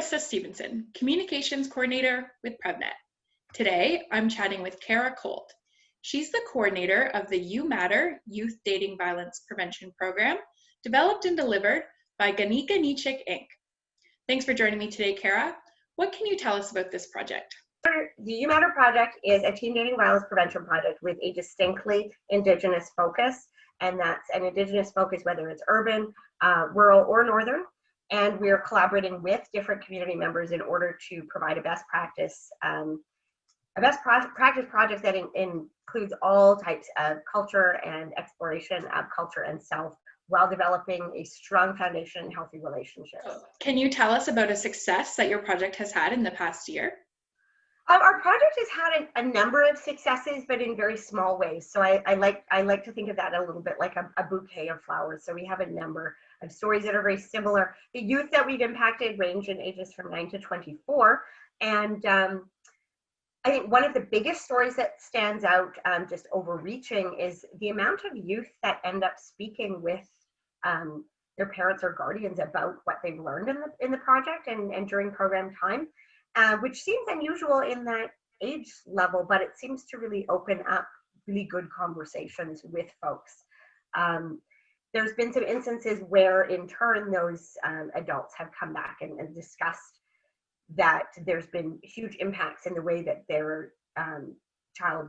Alyssa Stevenson, Communications Coordinator with PREVNet. Today, I'm chatting with Cara Kolt. She's the coordinator of the UMatter Youth Dating Violence Prevention Program, developed and delivered by Ka Ni Kanichihk Inc. Thanks for joining me today, Cara. What can you tell us about this project? The UMatter project is a teen dating violence prevention project with a distinctly Indigenous focus, and that's an Indigenous focus whether it's urban, rural, or northern. And we're collaborating with different community members in order to provide a best practice project that includes all types of culture and exploration of culture and self while developing a strong foundation in healthy relationships. Can you tell us about a success that your project has had in the past year? Our project has had a number of successes, but in very small ways. So I like to think of that a little bit like a bouquet of flowers. So we have a number of stories that are very similar. The youth that we've impacted range in ages from 9 to 24. And I think one of the biggest stories that stands out, just overreaching, is the amount of youth that end up speaking with their parents or guardians about what they've learned in the project and during program time. Which seems unusual in that age level, but it seems to really open up really good conversations with folks. There's been some instances where, in turn, those adults have come back and discussed that there's been huge impacts in the way that their child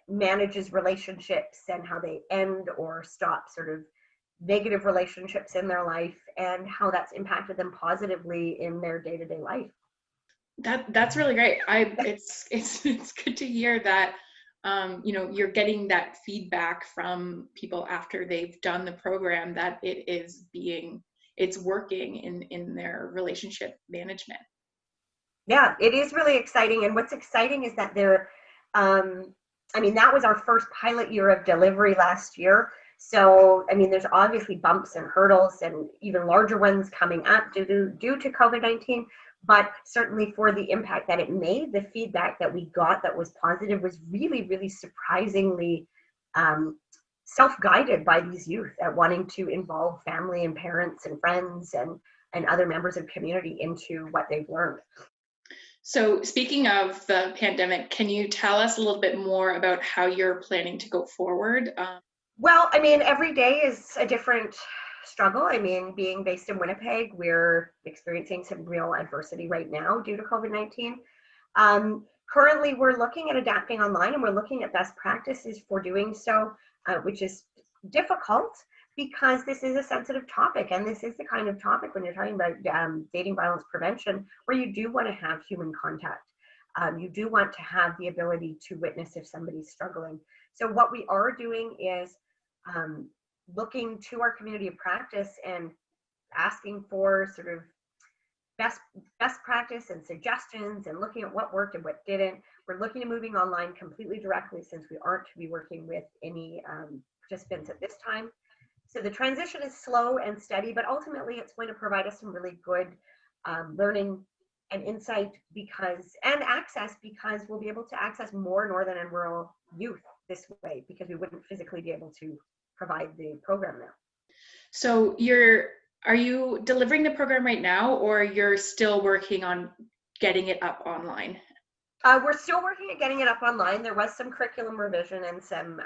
manages relationships and how they end or stop sort of negative relationships in their life, and how that's impacted them positively in their day-to-day life. That's really great. It's good to hear that you're getting that feedback from people after they've done the program, that it's working in their relationship management. Yeah, it is really exciting. And what's exciting is that that was our first pilot year of delivery last year. So, there's obviously bumps and hurdles and even larger ones coming up due to COVID-19. But certainly for the impact that it made, the feedback that we got that was positive was really, really surprisingly self-guided by these youth at wanting to involve family and parents and friends and other members of community into what they've learned. So speaking of the pandemic, can you tell us a little bit more about how you're planning to go forward? Well, every day is a different struggle. Being based in Winnipeg, we're experiencing some real adversity right now due to COVID-19. Currently, we're looking at adapting online, and we're looking at best practices for doing so, which is difficult because this is a sensitive topic, and this is the kind of topic when you're talking about dating violence prevention where you do want to have human contact. You do want to have the ability to witness if somebody's struggling. So what we are doing is looking to our community of practice and asking for sort of best practice and suggestions and looking at what worked and what didn't. We're looking at moving online completely directly since we aren't to be working with any participants at this time. So the transition is slow and steady, but ultimately it's going to provide us some really good learning and insight and access, because we'll be able to access more northern and rural youth this way, because we wouldn't physically be able to provide the program now. So are you delivering the program right now, or you're still working on getting it up online? We're still working at getting it up online. There was some curriculum revision and some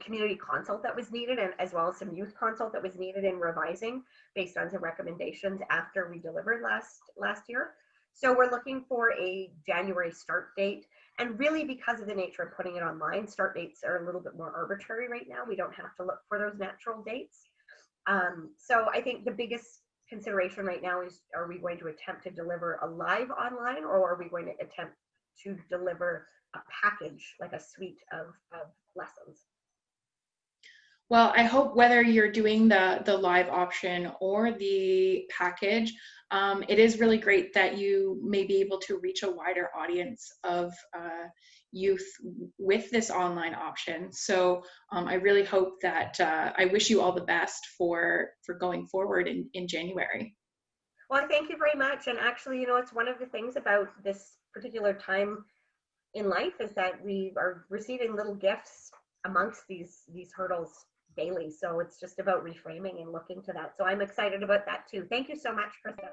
community consult that was needed, and as well as some youth consult that was needed in revising based on some recommendations after we delivered last year. So we're looking for a January start date. And really, because of the nature of putting it online, start dates are a little bit more arbitrary right now. We don't have to look for those natural dates. So I think the biggest consideration right now is, are we going to attempt to deliver a live online, or are we going to attempt to deliver a package, like a suite of lessons? Well, I hope whether you're doing the live option or the package, it is really great that you may be able to reach a wider audience of youth with this online option. So I really hope that I wish you all the best for going forward in January. Well, thank you very much. And actually, it's one of the things about this particular time in life is that we are receiving little gifts amongst these hurdles daily. So it's just about reframing and looking to that. So I'm excited about that too. Thank you so much, Krista.